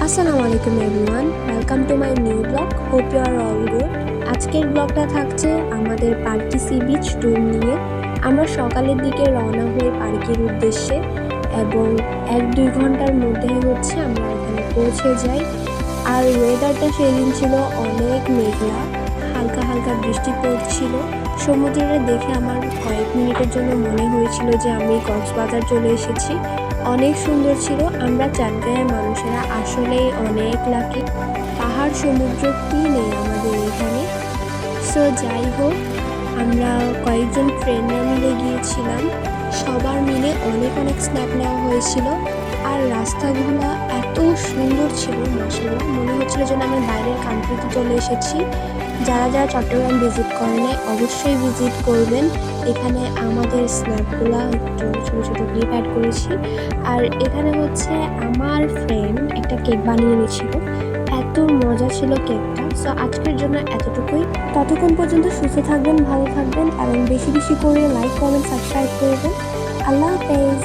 আসসালামু আলাইকুম everyone, welcome to my new blog. Hope you are all good. আজকের ব্লগটা থাকছে আমাদের পার্কি সি বিচ ট্যুর নিয়ে। আমরা সকালের দিকে রওনা হই পার্কের উদ্দেশ্যে এবং 1-2 ঘন্টার মধ্যেই আমরা এখানে পৌঁছে যাই। আর ওয়েদারটা সেদিন ছিল অনেক মেঘলা, হালকা হালকা বৃষ্টি পড়ছিল। সমুদ্রটা দেখে আমার কয়েক মিনিটের জন্য মনে হয়েছিল যে আমি কক্সবাজার চলে এসেছি। অনেক সুন্দর ছিল। আমরা চাটগাঁয়ের মানুষেরা আসলেই অনেক লাকি। পাহাড় সমুদ্র কি নেই আমাদের এখানে। সো যাই হোক, আমরা কয়েকজন ফ্রেন্ডরা মিলে গিয়েছিলাম। সবার মিলে অনেক অনেক স্ন্যাপ নেওয়া হয়েছিল। আর রাস্তাগুলো এত সুন্দর ছিল, মাশাআল্লাহ, মনে হচ্ছিল যেন আমি বাইরের কান্ট্রিতে চলে এসেছি। যারা যারা চট্টগ্রাম ভিজিট করেন নাই অবশ্যই ভিজিট করবেন। এখানে আমাদের স্ন্যাপগুলো একটু ছোটো ছোটো ক্লিপ অ্যাড করেছি। আর এখানে আমার ফ্রেন্ড একটা কেক বানিয়ে নিয়েছিল, এত মজা ছিল কেকটা। সো আজকের জন্য এতটুকুই। ততক্ষণ পর্যন্ত সুস্থ থাকবেন, ভালো থাকবেন এবং বেশি বেশি করে লাইক, কমেন্ট, সাবস্ক্রাইব করবেন। আল্লাহ হাফেজ।